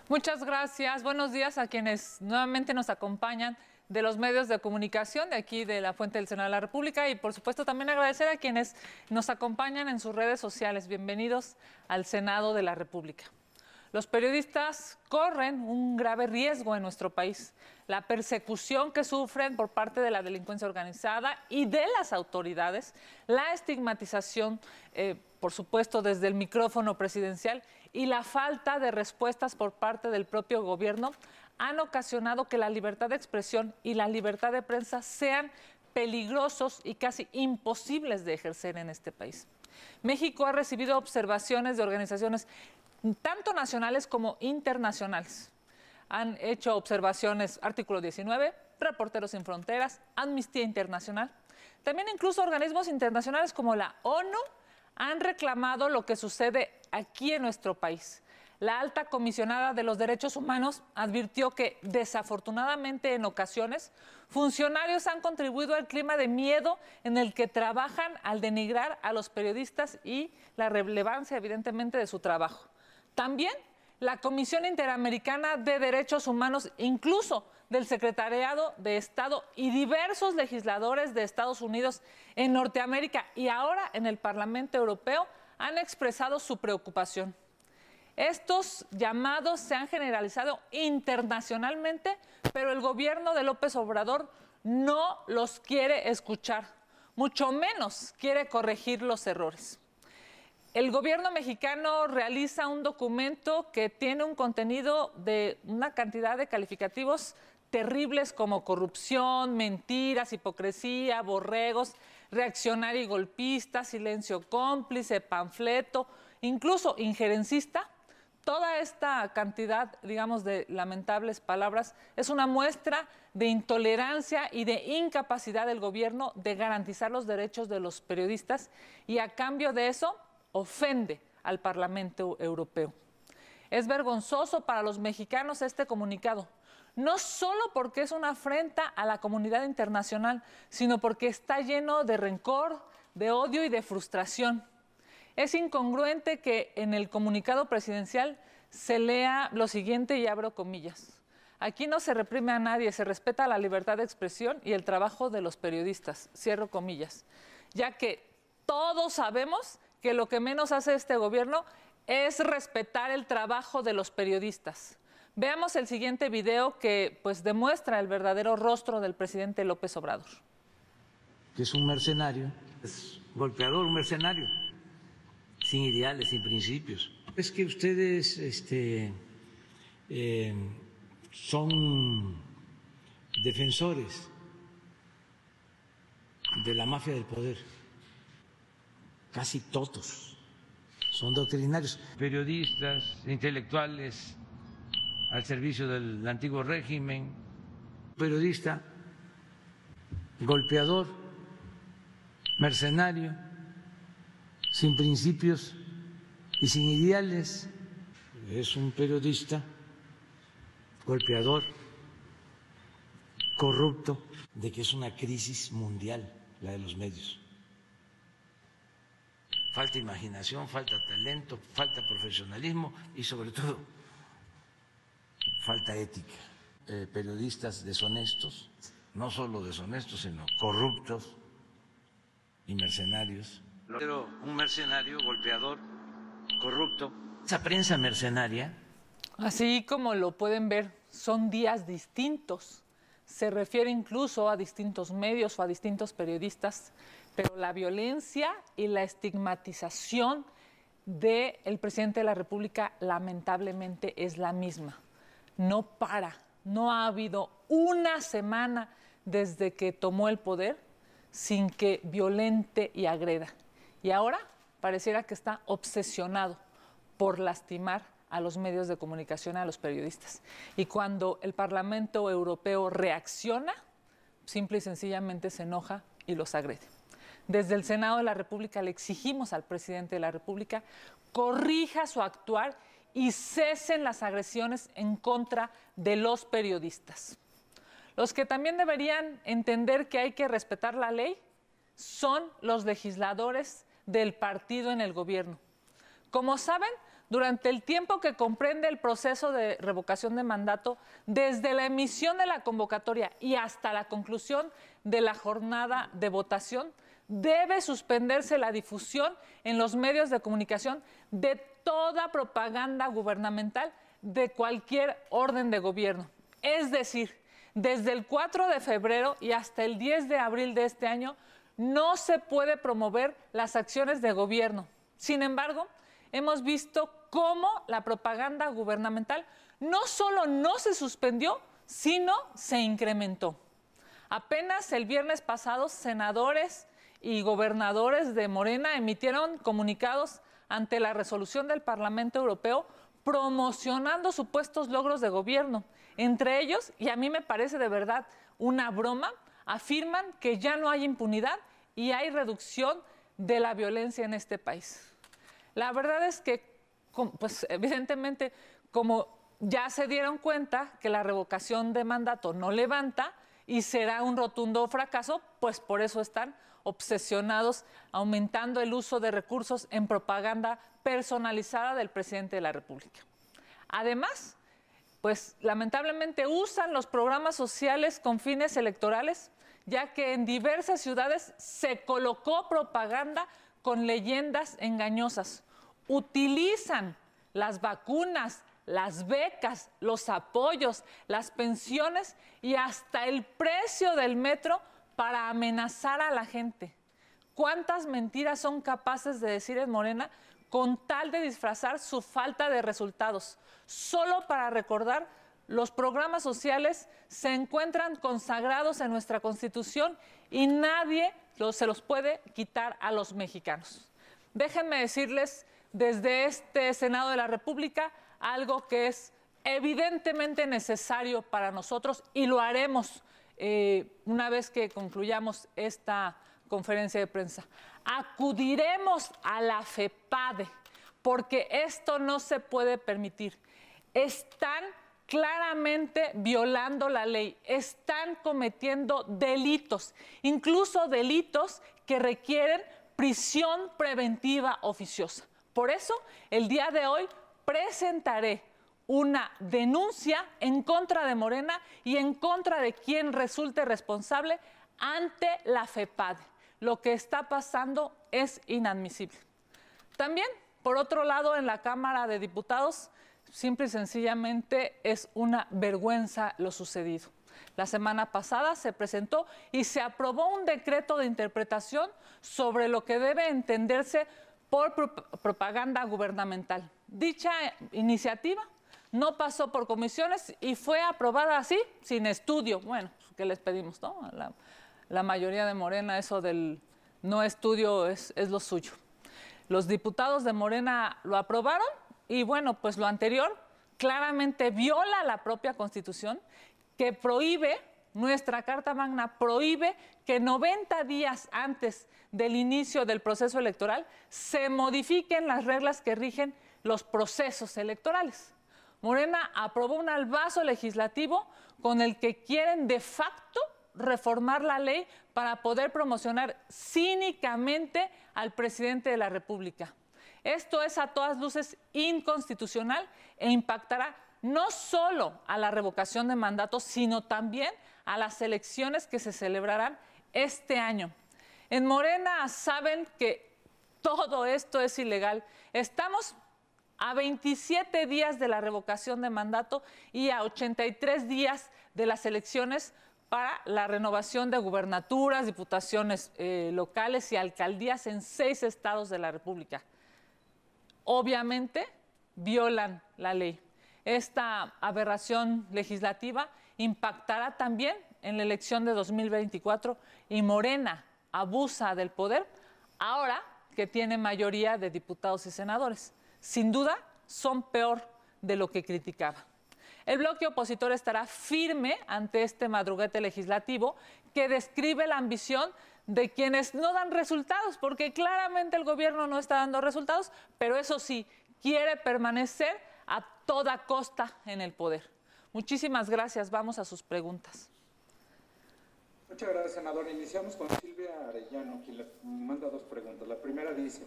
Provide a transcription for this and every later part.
Muchas gracias. Buenos días a quienes nuevamente nos acompañan de los medios de comunicación de aquí de la Fuente del Senado de la República y por supuesto también agradecer a quienes nos acompañan en sus redes sociales. Bienvenidos al Senado de la República. Los periodistas corren un grave riesgo en nuestro país. La persecución que sufren por parte de la delincuencia organizada y de las autoridades, la estigmatización, por supuesto, desde el micrófono presidencial y la falta de respuestas por parte del propio gobierno han ocasionado que la libertad de expresión y la libertad de prensa sean peligrosos y casi imposibles de ejercer en este país. México ha recibido observaciones de organizaciones tanto nacionales como internacionales. Han hecho observaciones Artículo 19, Reporteros Sin Fronteras, Amnistía Internacional. También incluso organismos internacionales como la ONU han reclamado lo que sucede aquí en nuestro país. La alta comisionada de los derechos humanos advirtió que, desafortunadamente, en ocasiones, funcionarios han contribuido al clima de miedo en el que trabajan al denigrar a los periodistas y la relevancia, evidentemente, de su trabajo. También la Comisión Interamericana de Derechos Humanos, incluso del Secretariado de Estado y diversos legisladores de Estados Unidos en Norteamérica y ahora en el Parlamento Europeo, han expresado su preocupación. Estos llamados se han generalizado internacionalmente, pero el gobierno de López Obrador no los quiere escuchar, mucho menos quiere corregir los errores. El gobierno mexicano realiza un documento que tiene un contenido de una cantidad de calificativos terribles como corrupción, mentiras, hipocresía, borregos, reaccionario y golpista, silencio cómplice, panfleto, incluso injerencista. Toda esta cantidad, digamos, de lamentables palabras es una muestra de intolerancia y de incapacidad del gobierno de garantizar los derechos de los periodistas y a cambio de eso ofende al Parlamento Europeo. Es vergonzoso para los mexicanos este comunicado, no solo porque es una afrenta a la comunidad internacional, sino porque está lleno de rencor, de odio y de frustración. Es incongruente que en el comunicado presidencial se lea lo siguiente y abro comillas. Aquí no se reprime a nadie, se respeta la libertad de expresión y el trabajo de los periodistas, cierro comillas, ya que todos sabemos que lo que menos hace este gobierno es respetar el trabajo de los periodistas. Veamos el siguiente video que pues demuestra el verdadero rostro del presidente López Obrador. Que es un mercenario, es golpeador, un mercenario, sin ideales, sin principios. Es que ustedes son defensores de la mafia del poder. Casi todos son doctrinarios. Periodistas, intelectuales al servicio del antiguo régimen. Periodista, golpeador, mercenario, sin principios y sin ideales. Es un periodista golpeador, corrupto, de que es una crisis mundial la de los medios. Falta imaginación, falta talento, falta profesionalismo y sobre todo falta ética. Periodistas deshonestos, no solo deshonestos, sino corruptos y mercenarios. Pero un mercenario, golpeador, corrupto. Esa prensa mercenaria. Así como lo pueden ver, son días distintos. Se refiere incluso a distintos medios o a distintos periodistas, pero la violencia y la estigmatización del presidente de la República lamentablemente es la misma. No para, no ha habido una semana desde que tomó el poder sin que violente y agreda. Y ahora pareciera que está obsesionado por lastimar a los medios de comunicación, a los periodistas. Y cuando el Parlamento Europeo reacciona, simple y sencillamente se enoja y los agrede. Desde el Senado de la República le exigimos al presidente de la República corrija su actuar y cesen las agresiones en contra de los periodistas. Los que también deberían entender que hay que respetar la ley son los legisladores del partido en el gobierno. Como saben, durante el tiempo que comprende el proceso de revocación de mandato, desde la emisión de la convocatoria y hasta la conclusión de la jornada de votación, debe suspenderse la difusión en los medios de comunicación de toda propaganda gubernamental de cualquier orden de gobierno. Es decir, desde el 4 de febrero y hasta el 10 de abril de este año, no se puede promover las acciones de gobierno. Sin embargo, hemos visto cómo la propaganda gubernamental no solo no se suspendió, sino se incrementó. Apenas el viernes pasado, senadores y gobernadores de Morena emitieron comunicados ante la resolución del Parlamento Europeo promocionando supuestos logros de gobierno. Entre ellos, y a mí me parece de verdad una broma, afirman que ya no hay impunidad y hay reducción de la violencia en este país. La verdad es que, pues evidentemente, como ya se dieron cuenta que la revocación de mandato no levanta y será un rotundo fracaso, pues por eso están obsesionados aumentando el uso de recursos en propaganda personalizada del presidente de la República. Además, pues lamentablemente usan los programas sociales con fines electorales, ya que en diversas ciudades se colocó propaganda con leyendas engañosas. Utilizan las vacunas, las becas, los apoyos, las pensiones y hasta el precio del metro para amenazar a la gente. ¿Cuántas mentiras son capaces de decir en Morena con tal de disfrazar su falta de resultados? Solo para recordar, los programas sociales se encuentran consagrados en nuestra Constitución y nadie se los puede quitar a los mexicanos. Déjenme decirles desde este Senado de la República algo que es evidentemente necesario para nosotros y lo haremos una vez que concluyamos esta conferencia de prensa. Acudiremos a la FEPADE porque esto no se puede permitir. Están claramente violando la ley, están cometiendo delitos, incluso delitos que requieren prisión preventiva oficiosa. Por eso, el día de hoy presentaré una denuncia en contra de Morena y en contra de quien resulte responsable ante la FEPADE. Lo que está pasando es inadmisible. También, por otro lado, en la Cámara de Diputados, simple y sencillamente es una vergüenza lo sucedido. La semana pasada se presentó y se aprobó un decreto de interpretación sobre lo que debe entenderse por propaganda gubernamental. Dicha iniciativa no pasó por comisiones y fue aprobada así, sin estudio. Bueno, ¿qué les pedimos, no? La mayoría de Morena, eso del no estudio es lo suyo. Los diputados de Morena lo aprobaron y bueno, pues lo anterior claramente viola la propia Constitución, que prohíbe, nuestra Carta Magna prohíbe que 90 días antes del inicio del proceso electoral se modifiquen las reglas que rigen los procesos electorales. Morena aprobó un albazo legislativo con el que quieren de facto reformar la ley para poder promocionar cínicamente al presidente de la República. Esto es a todas luces inconstitucional e impactará no solo a la revocación de mandato, sino también a las elecciones que se celebrarán este año. En Morena saben que todo esto es ilegal. Estamos a 27 días de la revocación de mandato y a 83 días de las elecciones para la renovación de gubernaturas, diputaciones locales y alcaldías en 6 estados de la República. Obviamente violan la ley. Esta aberración legislativa impactará también en la elección de 2024 y Morena abusa del poder ahora que tiene mayoría de diputados y senadores. Sin duda, son peor de lo que criticaba. El bloque opositor estará firme ante este madruguete legislativo que describe la ambición de quienes no dan resultados, porque claramente el gobierno no está dando resultados, pero eso sí, quiere permanecer a toda costa en el poder. Muchísimas gracias. Vamos a sus preguntas. Muchas gracias, senador. Iniciamos con Silvia Arellano, quien le manda 2 preguntas. La primera dice,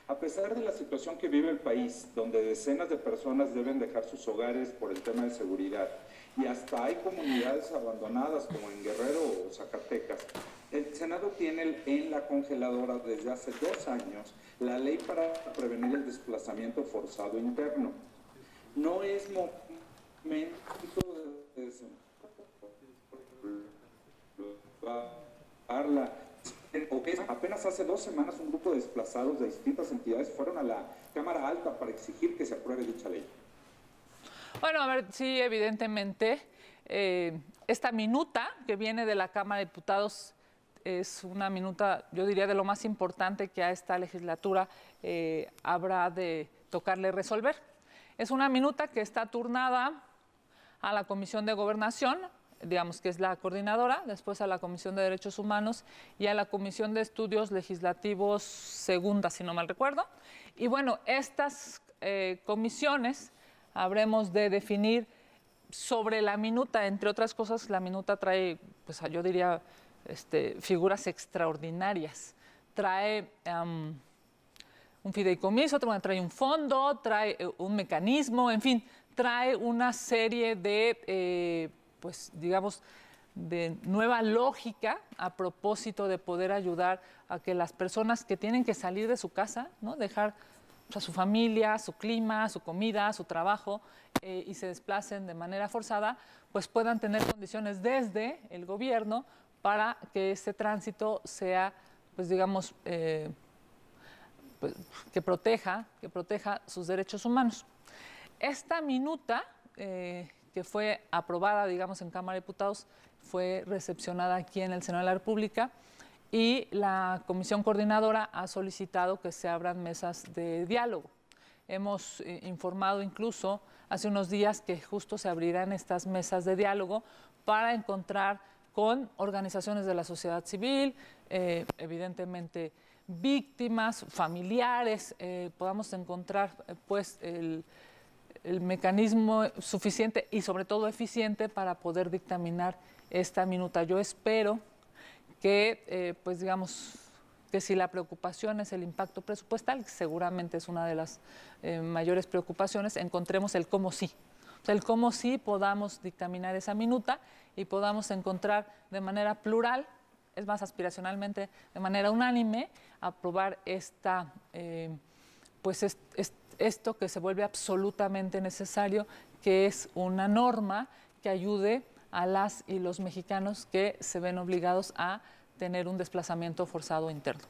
A pesar de la situación que vive el país, donde decenas de personas deben dejar sus hogares por el tema de seguridad, y hasta hay comunidades abandonadas como en Guerrero o Zacatecas, el Senado tiene en la congeladora desde hace 2 años la ley para prevenir el desplazamiento forzado interno. No es momento de desenvolverla. Apenas hace 2 semanas un grupo de desplazados de distintas entidades fueron a la Cámara Alta para exigir que se apruebe dicha ley. Bueno, a ver, sí, evidentemente, esta minuta que viene de la Cámara de Diputados es una minuta, yo diría, de lo más importante que a esta legislatura habrá de tocarle resolver. Es una minuta que está turnada a la Comisión de Gobernación, digamos que es la coordinadora, después a la Comisión de Derechos Humanos y a la Comisión de Estudios Legislativos segunda, si no mal recuerdo. Y bueno, estas comisiones habremos de definir sobre la minuta. Entre otras cosas, la minuta trae, pues yo diría, figuras extraordinarias. Trae un fideicomiso, trae un fondo, trae un mecanismo, en fin, trae una serie de, pues digamos, de nueva lógica a propósito de poder ayudar a que las personas que tienen que salir de su casa, ¿no? Dejar a su familia, su clima, su comida, su trabajo y se desplacen de manera forzada, pues puedan tener condiciones desde el gobierno para que ese tránsito sea, pues digamos, pues, que proteja sus derechos humanos. Esta minuta que fue aprobada, digamos, en Cámara de Diputados, fue recepcionada aquí en el Senado de la República y la Comisión Coordinadora ha solicitado que se abran mesas de diálogo. Hemos informado incluso hace unos días que justo se abrirán estas mesas de diálogo para encontrar con organizaciones de la sociedad civil, evidentemente víctimas, familiares, podamos encontrar pues el mecanismo suficiente y sobre todo eficiente para poder dictaminar esta minuta. Yo espero que, pues digamos, que si la preocupación es el impacto presupuestal, que seguramente es una de las mayores preocupaciones, encontremos el cómo sí. O sea, el cómo sí podamos dictaminar esa minuta y podamos encontrar de manera plural, es más aspiracionalmente, de manera unánime, aprobar esta, pues esto que se vuelve absolutamente necesario, que es una norma que ayude a las y los mexicanos que se ven obligados a tener un desplazamiento forzado interno.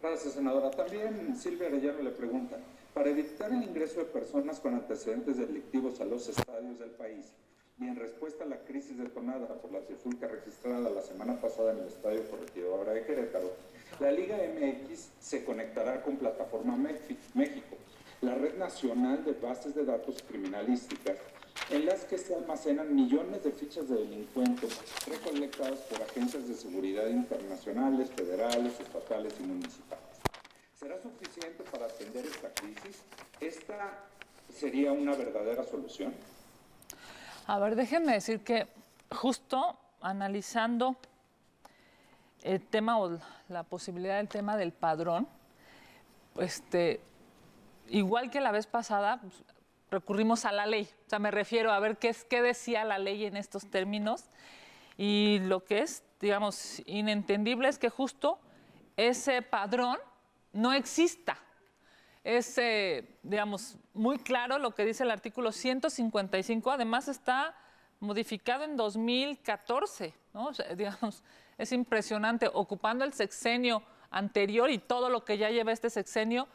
Gracias, senadora. También Silvia Arellano le pregunta, para evitar el ingreso de personas con antecedentes delictivos a los estadios del país y en respuesta a la crisis detonada por la trifulca registrada la semana pasada en el Estadio Corregidora de Querétaro, la Liga MX se conectará con Plataforma México, la red nacional de bases de datos criminalísticas, en las que se almacenan millones de fichas de delincuentes recolectadas por agencias de seguridad internacionales, federales, estatales y municipales. ¿Será suficiente para atender esta crisis? ¿Esta sería una verdadera solución? A ver, déjenme decir que justo analizando el tema o la posibilidad del tema del padrón, igual que la vez pasada, pues, recurrimos a la ley. O sea, me refiero a ver qué decía la ley en estos términos. Y lo que es, digamos, inentendible es que justo ese padrón no exista. Es, digamos, muy claro lo que dice el artículo 155. Además, está modificado en 2014, ¿no? O sea, digamos, es impresionante. Ocupando el sexenio anterior y todo lo que ya lleva este sexenio,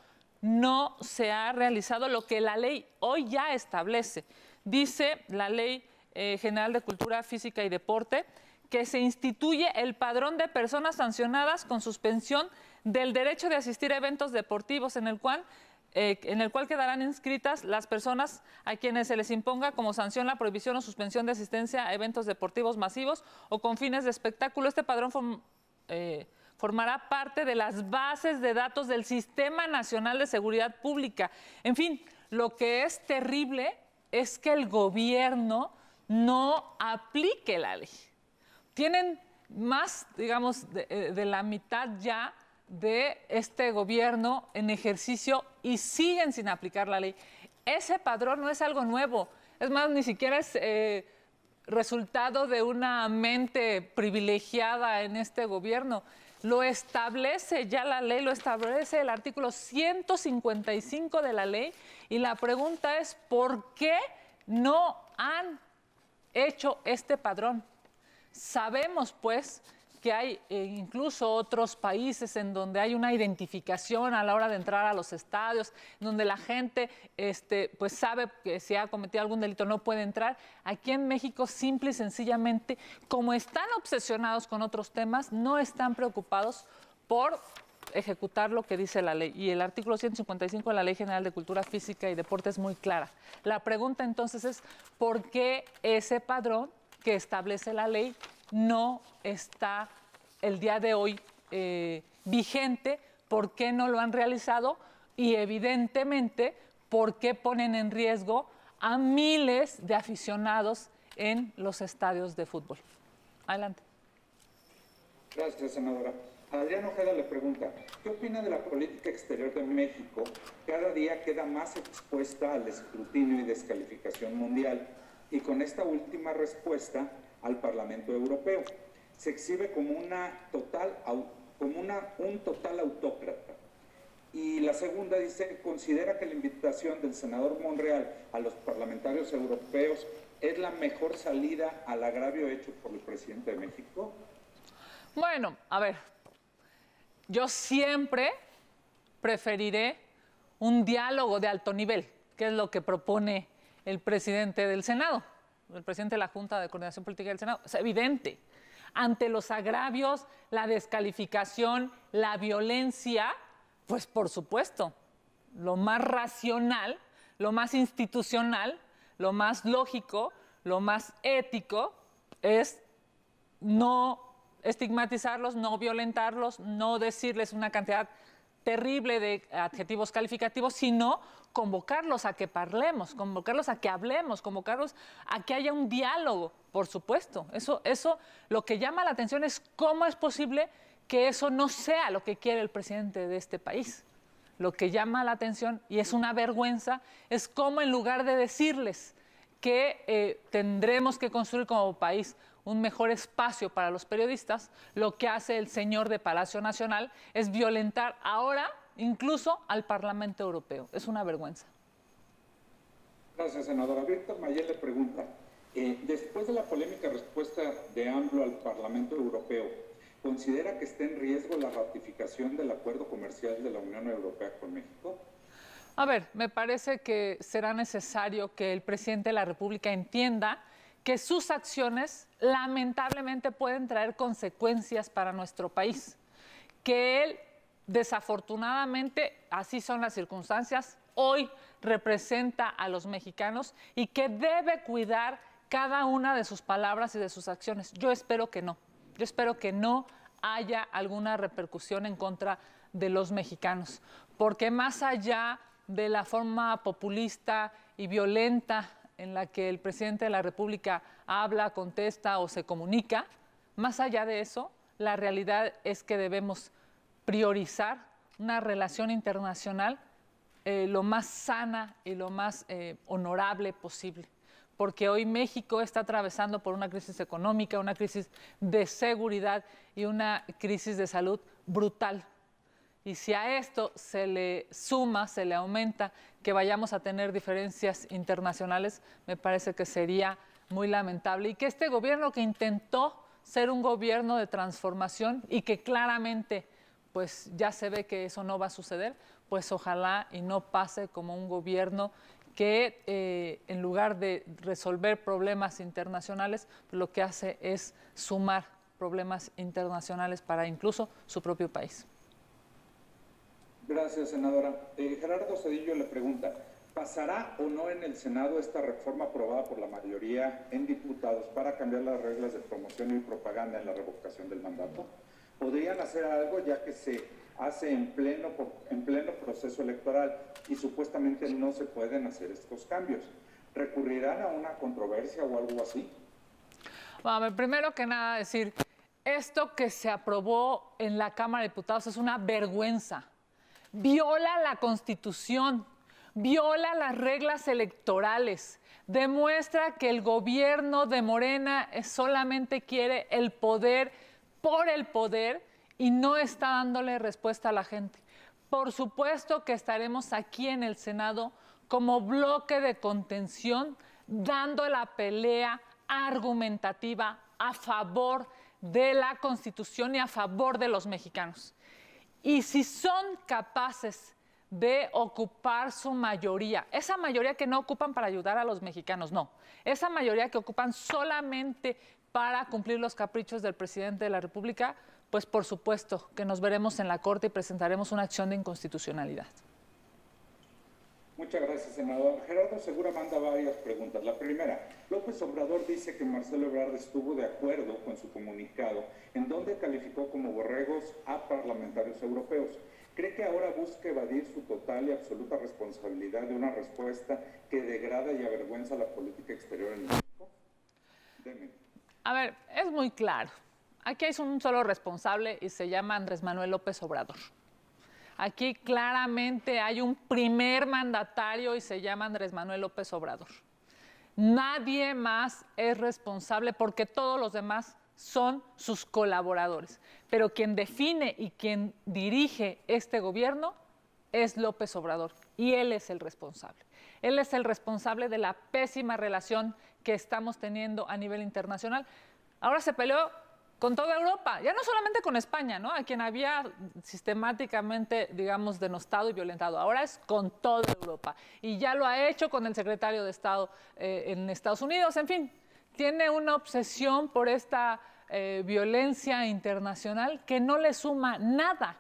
no se ha realizado lo que la ley hoy ya establece. Dice la Ley General de Cultura Física y Deporte que se instituye el padrón de personas sancionadas con suspensión del derecho de asistir a eventos deportivos en el cual quedarán inscritas las personas a quienes se les imponga como sanción la prohibición o suspensión de asistencia a eventos deportivos masivos o con fines de espectáculo. Este padrón formará parte de las bases de datos del Sistema Nacional de Seguridad Pública. En fin, lo que es terrible es que el gobierno no aplique la ley. Tienen más, digamos, de la mitad ya de este gobierno en ejercicio y siguen sin aplicar la ley. Ese padrón no es algo nuevo, es más, ni siquiera es resultado de una mente privilegiada en este gobierno. Lo establece ya la ley, lo establece el artículo 155 de la ley, y la pregunta es, ¿por qué no han hecho este padrón? Sabemos, pues, que hay incluso otros países en donde hay una identificación a la hora de entrar a los estadios, donde la gente pues sabe que si ha cometido algún delito no puede entrar. Aquí en México, simple y sencillamente, como están obsesionados con otros temas, no están preocupados por ejecutar lo que dice la ley. Y el artículo 155 de la Ley General de Cultura Física y Deporte es muy clara. La pregunta entonces es, ¿por qué ese padrón que establece la ley no está el día de hoy vigente? ¿Por qué no lo han realizado? Y evidentemente, ¿por qué ponen en riesgo a miles de aficionados en los estadios de fútbol? Adelante. Gracias, senadora. Adrián Ojeda le pregunta, ¿qué opina de la política exterior de México? Cada día queda más expuesta al escrutinio y descalificación mundial, y con esta última respuesta al Parlamento Europeo se exhibe como un total autócrata. Y la segunda dice, ¿considera que la invitación del senador Monreal a los parlamentarios europeos es la mejor salida al agravio hecho por el presidente de México? Bueno, a ver, yo siempre preferiré un diálogo de alto nivel, que es lo que propone el presidente del Senado, el presidente de la Junta de Coordinación Política del Senado. Es evidente, ante los agravios, la descalificación, la violencia, pues por supuesto, lo más racional, lo más institucional, lo más lógico, lo más ético es no estigmatizarlos, no violentarlos, no decirles una cantidad terrible de adjetivos calificativos, sino convocarlos a que parlemos, convocarlos a que hablemos, convocarlos a que haya un diálogo, por supuesto. Eso lo que llama la atención es cómo es posible que eso no sea lo que quiere el presidente de este país. Lo que llama la atención, y es una vergüenza, es cómo en lugar de decirles que tendremos que construir como país un mejor espacio para los periodistas, lo que hace el señor de Palacio Nacional es violentar ahora incluso al Parlamento Europeo. Es una vergüenza. Gracias, senadora. Víctor Mayel le pregunta, después de la polémica respuesta de AMLO al Parlamento Europeo, ¿considera que está en riesgo la ratificación del acuerdo comercial de la Unión Europea con México? A ver, me parece que será necesario que el presidente de la República entienda que sus acciones lamentablemente pueden traer consecuencias para nuestro país, que él desafortunadamente, así son las circunstancias, hoy representa a los mexicanos y que debe cuidar cada una de sus palabras y de sus acciones. Yo espero que no haya alguna repercusión en contra de los mexicanos, porque más allá de la forma populista y violenta en la que el presidente de la República habla, contesta o se comunica, más allá de eso, la realidad es que debemos priorizar una relación internacional lo más sana y lo más honorable posible. Porque hoy México está atravesando por una crisis económica, una crisis de seguridad y una crisis de salud brutal. Y si a esto se le suma, se le aumenta que vayamos a tener diferencias internacionales, me parece que sería muy lamentable. Y que este gobierno que intentó ser un gobierno de transformación y que claramente pues ya se ve que eso no va a suceder, pues ojalá y no pase como un gobierno que en lugar de resolver problemas internacionales, lo que hace es sumar problemas internacionales para incluso su propio país. Gracias, senadora. Gerardo Cedillo le pregunta, ¿pasará o no en el Senado esta reforma aprobada por la mayoría en diputados para cambiar las reglas de promoción y propaganda en la revocación del mandato? ¿Podrían hacer algo ya que se hace en pleno proceso electoral y supuestamente no se pueden hacer estos cambios? ¿Recurrirán a una controversia o algo así? Bueno, primero que nada decir, esto que se aprobó en la Cámara de Diputados es una vergüenza. Viola la Constitución, viola las reglas electorales, demuestra que el gobierno de Morena solamente quiere el poder por el poder y no está dándole respuesta a la gente. Por supuesto que estaremos aquí en el Senado como bloque de contención, dando la pelea argumentativa a favor de la Constitución y a favor de los mexicanos. Y si son capaces de ocupar su mayoría, esa mayoría que no ocupan para ayudar a los mexicanos, no, esa mayoría que ocupan solamente para cumplir los caprichos del presidente de la República, pues por supuesto que nos veremos en la Corte y presentaremos una acción de inconstitucionalidad. Muchas gracias, senador. Gerardo Segura manda varias preguntas. La primera, López Obrador dice que Marcelo Ebrard estuvo de acuerdo con su comunicado, en donde calificó como borregos a parlamentarios europeos. ¿Cree que ahora busca evadir su total y absoluta responsabilidad de una respuesta que degrada y avergüenza la política exterior en México? Deme. A ver, es muy claro. Aquí hay un solo responsable y se llama Andrés Manuel López Obrador. Aquí claramente hay un primer mandatario y se llama Andrés Manuel López Obrador. Nadie más es responsable porque todos los demás son sus colaboradores. Pero quien define y quien dirige este gobierno es López Obrador y él es el responsable. Él es el responsable de la pésima relación que estamos teniendo a nivel internacional. Ahora se peleó con toda Europa, ya no solamente con España, ¿no?, a quien había sistemáticamente, digamos, denostado y violentado. Ahora es con toda Europa. Y ya lo ha hecho con el secretario de Estado en Estados Unidos. En fin, tiene una obsesión por esta violencia internacional que no le suma nada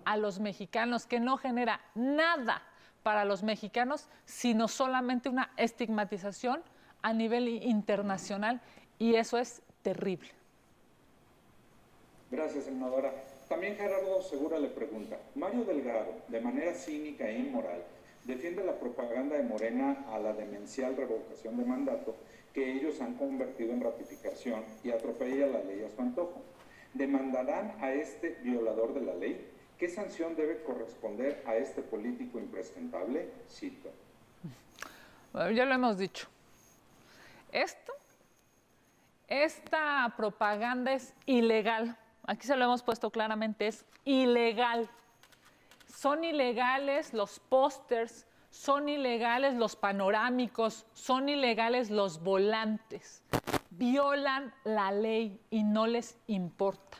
a los mexicanos, que no genera nada para los mexicanos, sino solamente una estigmatización a nivel internacional. Y eso es terrible. Gracias, senadora. También Gerardo Segura le pregunta, Mario Delgado, de manera cínica e inmoral, defiende la propaganda de Morena a la demencial revocación de mandato que ellos han convertido en ratificación y atropella la ley a su antojo. ¿Demandarán a este violador de la ley? ¿Qué sanción debe corresponder a este político impresentable? Cito. Bueno, ya lo hemos dicho. Esta propaganda es ilegal. Aquí se lo hemos puesto claramente, es ilegal. Son ilegales los pósters, son ilegales los panorámicos, son ilegales los volantes. Violan la ley y no les importa.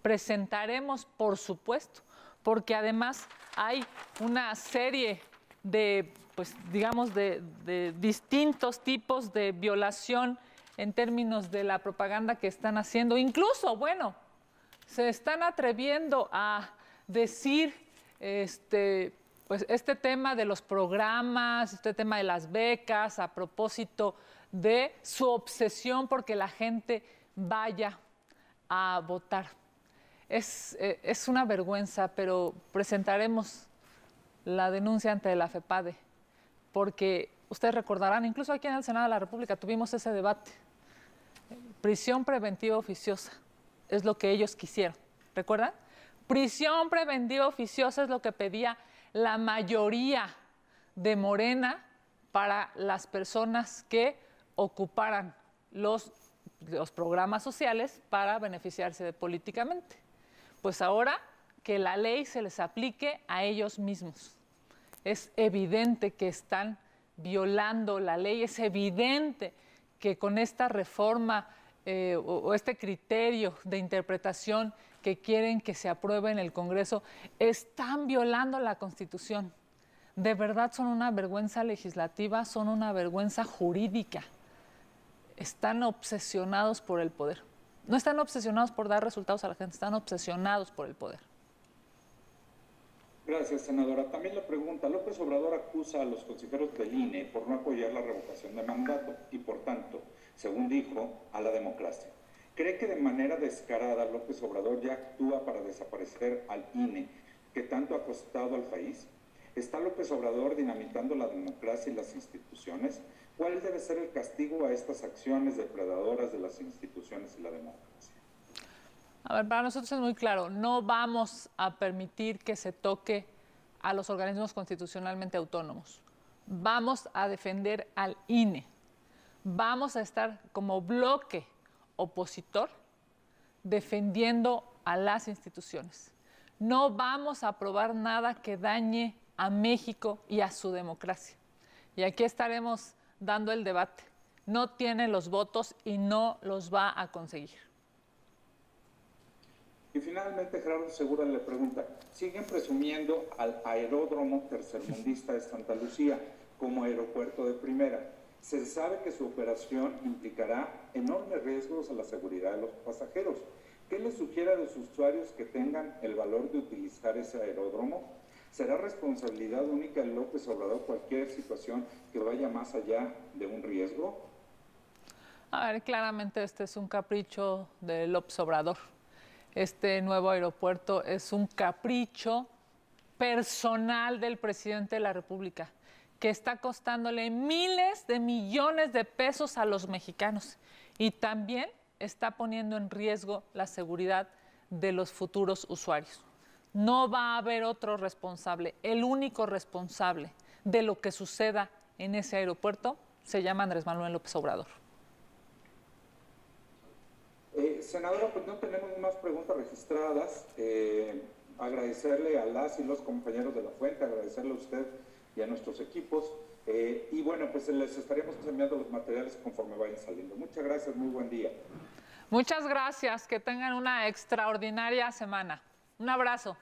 Presentaremos, por supuesto, porque además hay una serie de, pues, digamos, de distintos tipos de violación en términos de la propaganda que están haciendo. Incluso, bueno, se están atreviendo a decir pues este tema de los programas, este tema de las becas, a propósito de su obsesión porque la gente vaya a votar. Es una vergüenza, pero presentaremos la denuncia ante la FEPADE, porque ustedes recordarán, incluso aquí en el Senado de la República tuvimos ese debate. Prisión preventiva oficiosa es lo que ellos quisieron, ¿recuerdan? Prisión preventiva oficiosa es lo que pedía la mayoría de Morena para las personas que ocuparan los programas sociales para beneficiarse políticamente. Pues ahora que la ley se les aplique a ellos mismos. Es evidente que están violando la ley, es evidente que con esta reforma o este criterio de interpretación que quieren que se apruebe en el Congreso, están violando la Constitución. De verdad son una vergüenza legislativa, son una vergüenza jurídica. Están obsesionados por el poder. No están obsesionados por dar resultados a la gente, están obsesionados por el poder. Gracias, senadora. También le pregunta, López Obrador acusa a los consejeros del INE por no apoyar la revocación de mandato y, por tanto, según dijo, a la democracia. ¿Cree que de manera descarada López Obrador ya actúa para desaparecer al INE, que tanto ha costado al país? ¿Está López Obrador dinamitando la democracia y las instituciones? ¿Cuál debe ser el castigo a estas acciones depredadoras de las instituciones y la democracia? A ver, para nosotros es muy claro, no vamos a permitir que se toque a los organismos constitucionalmente autónomos. Vamos a defender al INE. Vamos a estar como bloque opositor defendiendo a las instituciones. No vamos a aprobar nada que dañe a México y a su democracia. Y aquí estaremos dando el debate. No tiene los votos y no los va a conseguir. Y finalmente Gerardo Segura le pregunta, ¿siguen presumiendo al aeródromo tercermundista de Santa Lucía como aeropuerto de primera? Se sabe que su operación implicará enormes riesgos a la seguridad de los pasajeros. ¿Qué le sugiere a los usuarios que tengan el valor de utilizar ese aeródromo? ¿Será responsabilidad única de López Obrador cualquier situación que vaya más allá de un riesgo? A ver, claramente este es un capricho de López Obrador. Este nuevo aeropuerto es un capricho personal del presidente de la República, que está costándole miles de millones de pesos a los mexicanos y también está poniendo en riesgo la seguridad de los futuros usuarios. No va a haber otro responsable. El único responsable de lo que suceda en ese aeropuerto se llama Andrés Manuel López Obrador. Senadora, pues no tenemos más preguntas registradas. Agradecerle a las y los compañeros de La Fuente, agradecerle a usted y a nuestros equipos. Y bueno, pues les estaremos enviando los materiales conforme vayan saliendo. Muchas gracias, muy buen día. Muchas gracias, que tengan una extraordinaria semana. Un abrazo.